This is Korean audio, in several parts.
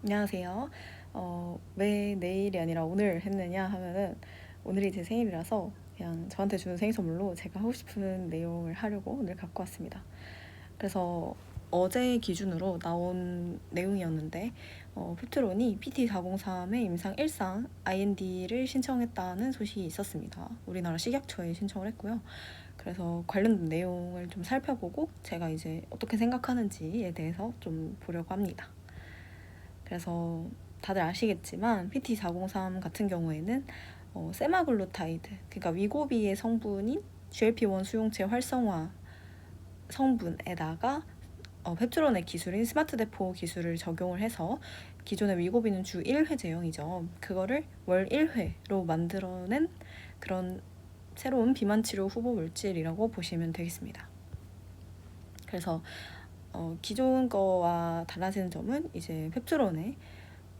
안녕하세요. 왜 내일이 아니라 오늘 했느냐 하면은 오늘이 제 생일이라서 그냥 저한테 주는 생일 선물로 제가 하고 싶은 내용을 하려고 오늘 갖고 왔습니다. 그래서 어제 기준으로 나온 내용이었는데 펩트론이 PT403의 임상 1상 IND를 신청했다는 소식이 있었습니다. 우리나라 식약처에 신청을 했고요. 그래서 관련된 내용을 좀 살펴보고 제가 이제 어떻게 생각하는지에 대해서 좀 보려고 합니다. 그래서 다들 아시겠지만 PT403 같은 경우에는 세마글루타이드, 그러니까 위고비의 성분인 GLP-1 수용체 활성화 성분에다가 펩트론의 기술인 스마트 대포 기술을 적용을 해서 기존의 위고비는 주 1회 제형이죠. 그거를 월 1회로 만들어낸 그런 새로운 비만 치료 후보 물질이라고 보시면 되겠습니다. 그래서 기존 거와 달라지는 점은 이제 펩트론의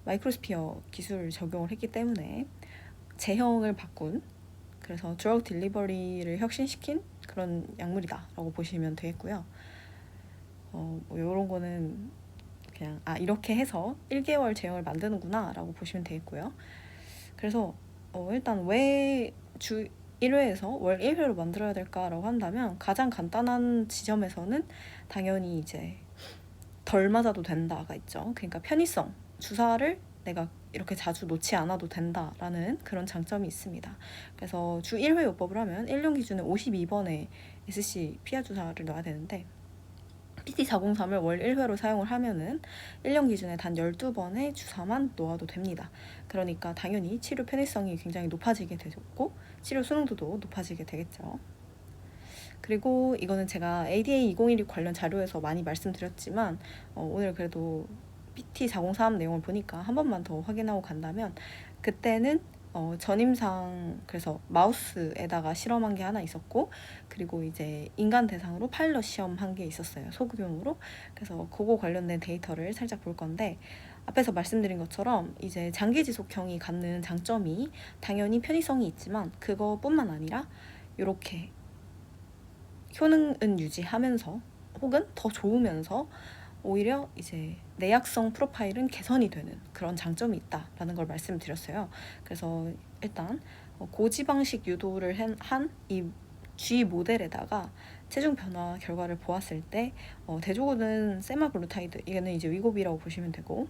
마이크로스피어 기술을 적용을 했기 때문에 제형을 바꾼, 그래서 드러그 딜리버리를 혁신시킨 그런 약물이다라고 보시면 되겠고요. 뭐 이런 거는 그냥 이렇게 해서 1개월 제형을 만드는구나 라고 보시면 되겠고요. 그래서 일단 왜 주 1회에서 월 1회로 만들어야 될까라고 한다면 가장 간단한 지점에서는 당연히 이제 덜 맞아도 된다가 있죠. 그러니까 편의성, 주사를 내가 이렇게 자주 놓지 않아도 된다라는 그런 장점이 있습니다. 그래서 주 1회 요법을 하면 1년 기준에 52번의 SC 피하 주사를 놔야 되는데 PT403을 월 1회로 사용을 하면은 1년 기준에 단 12번의 주사만 놓아도 됩니다. 그러니까 당연히 치료 편의성이 굉장히 높아지게 되고 치료 수능도도 높아지게 되겠죠. 그리고 이거는 제가 ADA 2016 관련 자료에서 많이 말씀드렸지만 오늘 그래도 PT403 내용을 보니까 한 번만 더 확인하고 간다면 그때는 전임상, 그래서 마우스에다가 실험한 게 하나 있었고 그리고 이제 인간 대상으로 파일럿 시험한 게 있었어요, 소규모로. 그래서 그거 관련된 데이터를 살짝 볼 건데 앞에서 말씀드린 것처럼 이제 장기 지속형이 갖는 장점이 당연히 편의성이 있지만 그거뿐만 아니라 이렇게 효능은 유지하면서 혹은 더 좋으면서 오히려 이제 내약성 프로파일은 개선이 되는 그런 장점이 있다라는 걸 말씀드렸어요. 그래서 일단 고지방식 유도를 한 이 G 모델에다가 체중 변화 결과를 보았을 때 대조군은 세마글루타이드, 이거는 이제 위고비라고 보시면 되고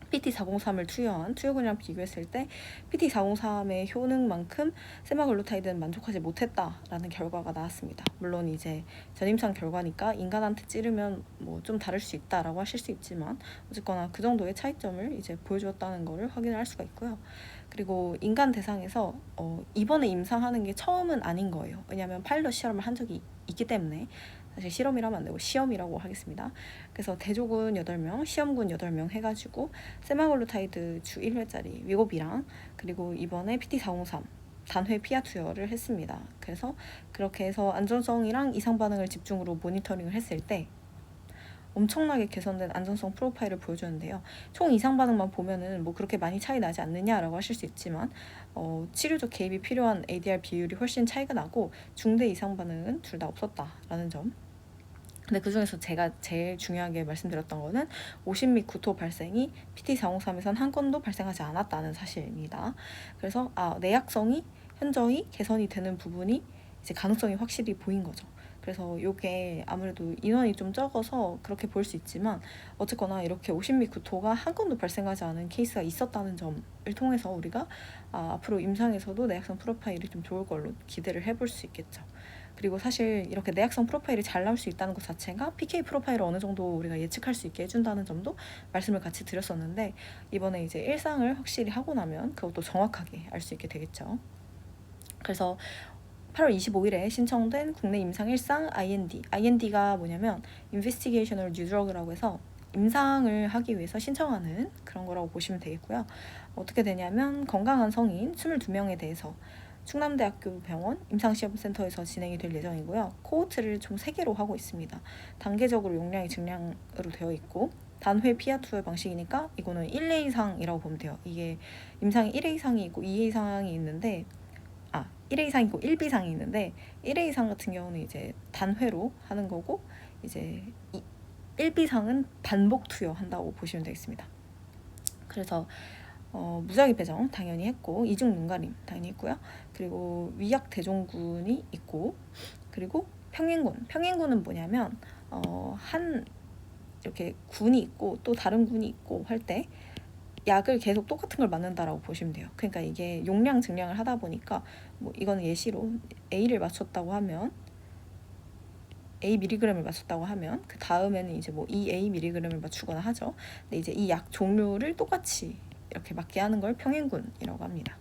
PT403을 투여한 투여군이랑 비교했을 때 PT403의 효능만큼 세마글루타이드는 만족하지 못했다라는 결과가 나왔습니다. 물론 이제 전임상 결과니까 인간한테 찌르면 뭐 좀 다를 수 있다라고 하실 수 있지만 어쨌거나 그 정도의 차이점을 이제 보여주었다는 것을 확인할 수가 있고요. 그리고 인간 대상에서 이번에 임상하는 게 처음은 아닌 거예요. 왜냐하면 파일럿 실험을 한 적이 있기 때문에. 사실 실험이라면 안 되고 시험이라고 하겠습니다. 그래서 대조군 8명, 시험군 8명 해가지고 세마글루타이드 주 1회짜리 위고비랑 그리고 이번에 PT403 단회 피하 투여를 했습니다. 그래서 그렇게 해서 안전성이랑 이상 반응을 집중으로 모니터링을 했을 때 엄청나게 개선된 안전성 프로파일을 보여주는데요. 총 이상 반응만 보면은 뭐 그렇게 많이 차이 나지 않느냐라고 하실 수 있지만 치료적 개입이 필요한 ADR 비율이 훨씬 차이가 나고 중대 이상 반응은 둘 다 없었다라는 점. 근데 그중에서 제가 제일 중요하게 말씀드렸던 거는 오심 및 구토 발생이 PT403에선 한 건도 발생하지 않았다는 사실입니다. 그래서 내약성이 현저히 개선이 되는 부분이 이제 가능성이 확실히 보인 거죠. 그래서 이게 아무래도 인원이 좀 적어서 그렇게 볼 수 있지만 어쨌거나 이렇게 오심 및 구토가 한 건도 발생하지 않은 케이스가 있었다는 점을 통해서 우리가 앞으로 임상에서도 내약성 프로파일이 좀 좋을 걸로 기대를 해볼 수 있겠죠. 그리고 사실 이렇게 내약성 프로파일이 잘 나올 수 있다는 것 자체가 PK 프로파일을 어느 정도 우리가 예측할 수 있게 해준다는 점도 말씀을 같이 드렸었는데 이번에 이제 일상을 확실히 하고 나면 그것도 정확하게 알 수 있게 되겠죠. 그래서 8월 25일에 신청된 국내 임상 1상 IND가 뭐냐면 Investigational New Drug라고 해서 임상을 하기 위해서 신청하는 그런 거라고 보시면 되겠고요. 어떻게 되냐면 건강한 성인 22명에 대해서 충남대학교 병원 임상시험센터에서 진행이 될 예정이고요. 코호트를 총 3개로 하고 있습니다. 단계적으로 용량이 증량으로 되어 있고 단회 피하 투여 방식이니까 이거는 1회 이상이라고 보면 돼요. 이게 임상이 1회 이상이 있고 2회 이상이 있는데 1회 이상이고 1비상이 있는데 1회 이상 같은 경우는 이제 단회로 하는 거고 이제 1비상은 반복 투여한다고 보시면 되겠습니다. 그래서 무작위 배정 당연히 했고, 이중 눈가림 당연히 했고요. 그리고 위약 대종군이 있고, 그리고 평행군은 뭐냐면 한 이렇게 군이 있고 또 다른 군이 있고 할 때 약을 계속 똑같은 걸 맞는다라고 보시면 돼요. 그러니까 이게 용량 증량을 하다 보니까, 뭐 이거는 예시로 A를 맞췄다고 하면, A 미리그램을 맞췄다고 하면 그 다음에는 이제 뭐 2A 미리그램을 맞추거나 하죠. 근데 이제 이 약 종류를 똑같이 이렇게 맞게 하는 걸 평행군이라고 합니다.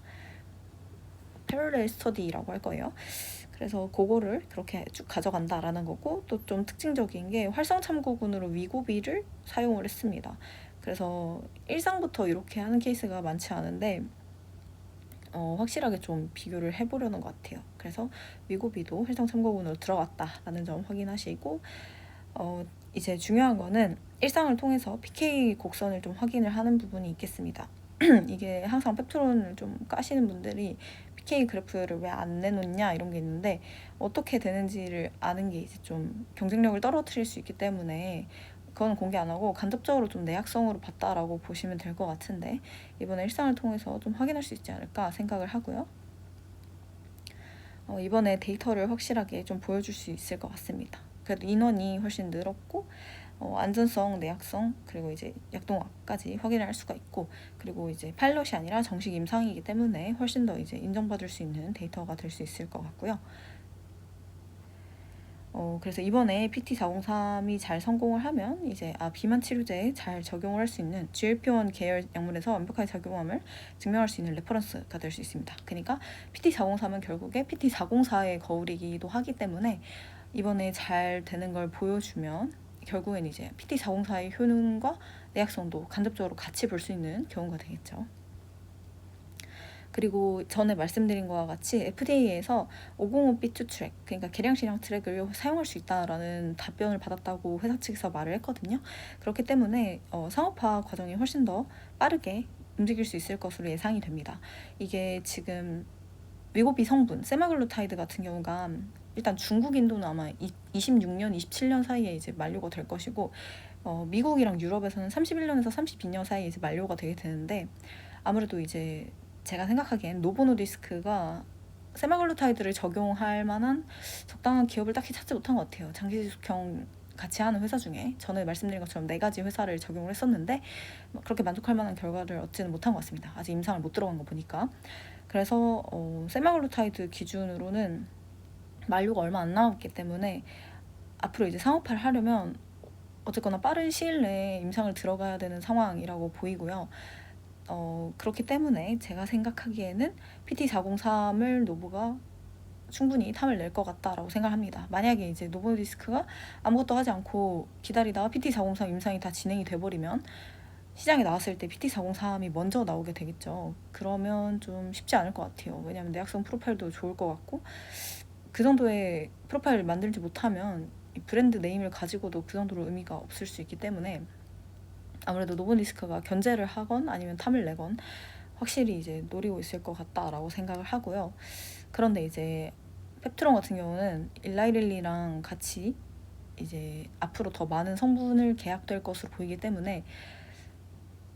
패러렐 스터디라고 할 거예요. 그래서 그거를 그렇게 쭉 가져간다라는 거고, 또 좀 특징적인 게 활성 참고군으로 위고비를 사용을 했습니다. 그래서 일상부터 이렇게 하는 케이스가 많지 않은데 확실하게 좀 비교를 해보려는 것 같아요. 그래서 위고비도 활성 참고군으로 들어갔다라는 점 확인하시고, 이제 중요한 거는 일상을 통해서 PK 곡선을 좀 확인을 하는 부분이 있겠습니다. 이게 항상 펩트론을 좀 까시는 분들이 PK 그래프를 왜 안 내놓냐 이런 게 있는데, 어떻게 되는지를 아는 게 이제 좀 경쟁력을 떨어뜨릴 수 있기 때문에 그건 공개 안 하고 간접적으로 좀 내약성으로 봤다라고 보시면 될 것 같은데, 이번에 일상을 통해서 좀 확인할 수 있지 않을까 생각을 하고요. 이번에 데이터를 확실하게 좀 보여줄 수 있을 것 같습니다. 그래도 인원이 훨씬 늘었고, 안전성, 내약성, 그리고 이제 약동학까지 확인을 할 수가 있고, 그리고 이제 파일럿이 아니라 정식 임상이기 때문에 훨씬 더 이제 인정받을 수 있는 데이터가 될 수 있을 것 같고요. 그래서 이번에 PT403이 잘 성공을 하면 이제 비만 치료제에 잘 적용을 할 수 있는 GLP-1 계열 약물에서 완벽하게 작용함을 증명할 수 있는 레퍼런스가 될 수 있습니다. 그러니까 PT403은 결국에 PT404의 거울이기도 하기 때문에 이번에 잘 되는 걸 보여주면 결국엔 이제 PT404의 효능과 내약성도 간접적으로 같이 볼 수 있는 경우가 되겠죠. 그리고 전에 말씀드린 것과 같이 FDA에서 505B2 트랙, 그러니까 계량시량 트랙을 사용할 수 있다라는 답변을 받았다고 회사 측에서 말을 했거든요. 그렇기 때문에 상업화 과정이 훨씬 더 빠르게 움직일 수 있을 것으로 예상이 됩니다. 이게 지금 위고비 성분 세마글루타이드 같은 경우가 일단 중국 인도는 아마 26년, 27년 사이에 이제 만료가 될 것이고, 미국이랑 유럽에서는 31년에서 32년 사이에 이제 만료가 되게 되는데, 아무래도 이제 제가 생각하기엔 노보노디스크가 세마글루타이드를 적용할 만한 적당한 기업을 딱히 찾지 못한 것 같아요. 장기지속형 같이 하는 회사 중에 전에 말씀드린 것처럼 4가지 회사를 적용을 했었는데 그렇게 만족할 만한 결과를 얻지는 못한 것 같습니다. 아직 임상을 못 들어간 거 보니까. 그래서 세마글루타이드 기준으로는 만료가 얼마 안 남았기 때문에 앞으로 이제 상업화를 하려면 어쨌거나 빠른 시일 내에 임상을 들어가야 되는 상황이라고 보이고요. 그렇기 때문에 제가 생각하기에는 PT403을 노보가 충분히 탐을 낼 것 같다라고 생각합니다. 만약에 이제 노보디스크가 아무것도 하지 않고 기다리다가 PT403 임상이 다 진행이 돼버리면 시장에 나왔을 때 PT403이 먼저 나오게 되겠죠. 그러면 좀 쉽지 않을 것 같아요. 왜냐하면 내약성 프로파일도 좋을 것 같고, 그 정도의 프로파일을 만들지 못하면 브랜드 네임을 가지고도 그 정도로 의미가 없을 수 있기 때문에 아무래도 노보디스크가 견제를 하건 아니면 탐을 내건 확실히 이제 노리고 있을 것 같다라고 생각을 하고요. 그런데 이제 펩트론 같은 경우는 일라이릴리랑 같이 이제 앞으로 더 많은 성분을 계약될 것으로 보이기 때문에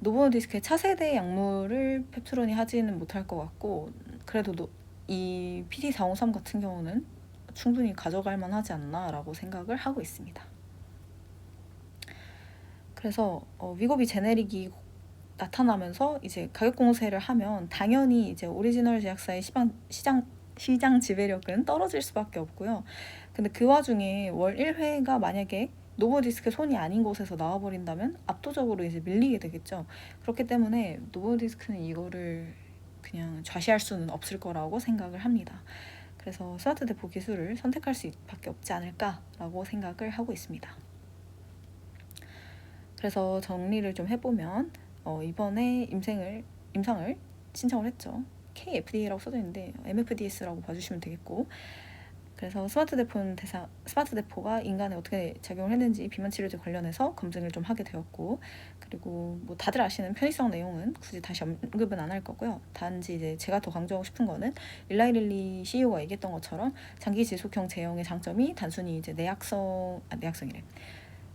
노보노디스크의 차세대 약물을 펩트론이 하지는 못할 것 같고, 그래도 이 PT403 같은 경우는 충분히 가져갈 만하지 않나라고 생각을 하고 있습니다. 그래서 위고비 제네릭이 나타나면서 이제 가격 공세를 하면 당연히 이제 오리지널 제약사의 시장 지배력은 떨어질 수밖에 없고요. 근데 그 와중에 월 1회가 만약에 노보디스크 손이 아닌 곳에서 나와버린다면 압도적으로 이제 밀리게 되겠죠. 그렇기 때문에 노보디스크는 이거를 그냥 좌시할 수는 없을 거라고 생각을 합니다. 그래서 스마트 대포 기술을 선택할 수밖에 없지 않을까라고 생각을 하고 있습니다. 그래서 정리를 좀 해보면 이번에 임상을 신청을 했죠. KFDA라고 써져 있는데 MFDS라고 봐주시면 되겠고, 그래서 스마트 대포가 인간에 어떻게 작용을 했는지 비만 치료제 관련해서 검증을 좀 하게 되었고, 그리고 뭐 다들 아시는 편의성 내용은 굳이 다시 언급은 안 할 거고요. 단지 이제 제가 더 강조하고 싶은 거는 일라이릴리 CEO가 얘기했던 것처럼 장기 지속형 제형의 장점이 단순히 이제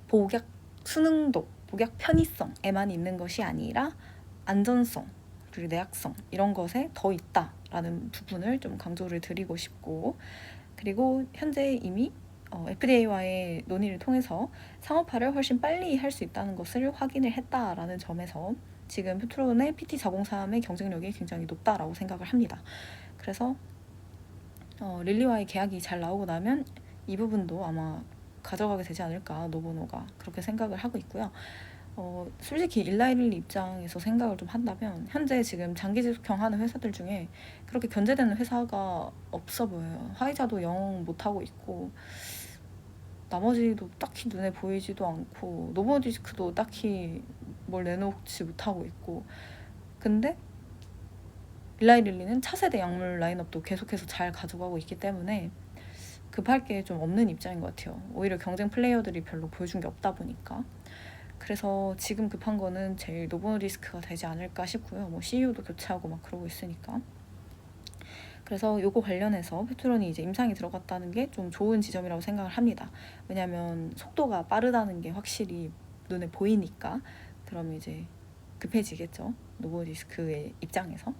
복약 수능도, 복약 편의성에만 있는 것이 아니라 안전성 그리고 내약성 이런 것에 더 있다라는 부분을 좀 강조를 드리고 싶고, 그리고 현재 이미 FDA와의 논의를 통해서 상업화를 훨씬 빨리 할 수 있다는 것을 확인을 했다라는 점에서 지금 페트론의 PT403의 경쟁력이 굉장히 높다라고 생각을 합니다. 그래서 릴리와의 계약이 잘 나오고 나면 이 부분도 아마 가져가게 되지 않을까, 노보노가 그렇게 생각을 하고 있고요. 솔직히 일라이릴리 입장에서 생각을 좀 한다면 현재 지금 장기 지속형하는 회사들 중에 그렇게 견제되는 회사가 없어 보여요. 화이자도 영 못하고 있고, 나머지도 딱히 눈에 보이지도 않고, 노버디스크도 딱히 뭘 내놓지 못하고 있고, 근데 일라이릴리는 차세대 약물 라인업도 계속해서 잘 가져가고 있기 때문에 급할 게 좀 없는 입장인 것 같아요. 오히려 경쟁 플레이어들이 별로 보여준 게 없다 보니까. 그래서 지금 급한 거는 제일 노보노디스크가 되지 않을까 싶고요. 뭐 CEO도 교체하고 막 그러고 있으니까. 그래서 요거 관련해서 페트론이 이제 임상이 들어갔다는 게 좀 좋은 지점이라고 생각을 합니다. 왜냐면 속도가 빠르다는 게 확실히 눈에 보이니까. 그럼 이제 급해지겠죠, 노보디스크의 입장에서.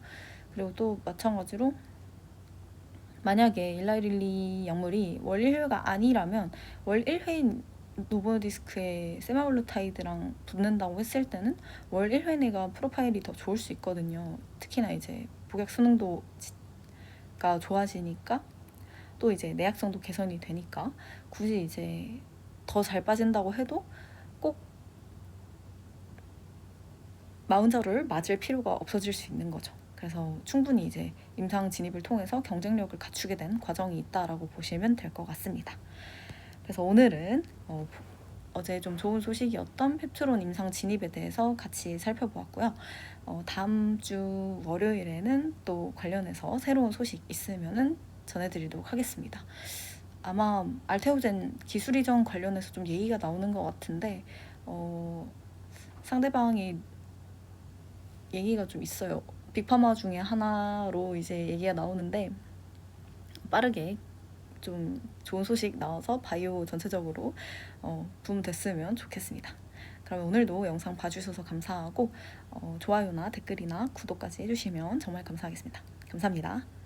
그리고 또 마찬가지로 만약에 일라이릴리 약물이 월 1회가 아니라면 월 1회인 노보디스크의 세마블루타이드랑 붙는다고 했을 때는 월 1회 내가 프로파일이 더 좋을 수 있거든요. 특히나 이제 복약 수능도가 좋아지니까, 또 이제 내약성도 개선이 되니까 굳이 이제 더 잘 빠진다고 해도 꼭 마운저를 맞을 필요가 없어질 수 있는 거죠. 그래서 충분히 이제 임상 진입을 통해서 경쟁력을 갖추게 된 과정이 있다라고 보시면 될 것 같습니다. 그래서 오늘은 어제 좀 좋은 소식이었던 펩트론 임상 진입에 대해서 같이 살펴보았고요. 다음 주 월요일에는 또 관련해서 새로운 소식 있으면은 전해드리도록 하겠습니다. 아마 알테오젠 기술 이전 관련해서 좀 얘기가 나오는 것 같은데 상대방이 얘기가 좀 있어요. 빅파마 중에 하나로 이제 얘기가 나오는데 빠르게 좀 좋은 소식 나와서 바이오 전체적으로 붐 됐으면 좋겠습니다. 그러면 오늘도 영상 봐주셔서 감사하고 좋아요나 댓글이나 구독까지 해주시면 정말 감사하겠습니다. 감사합니다.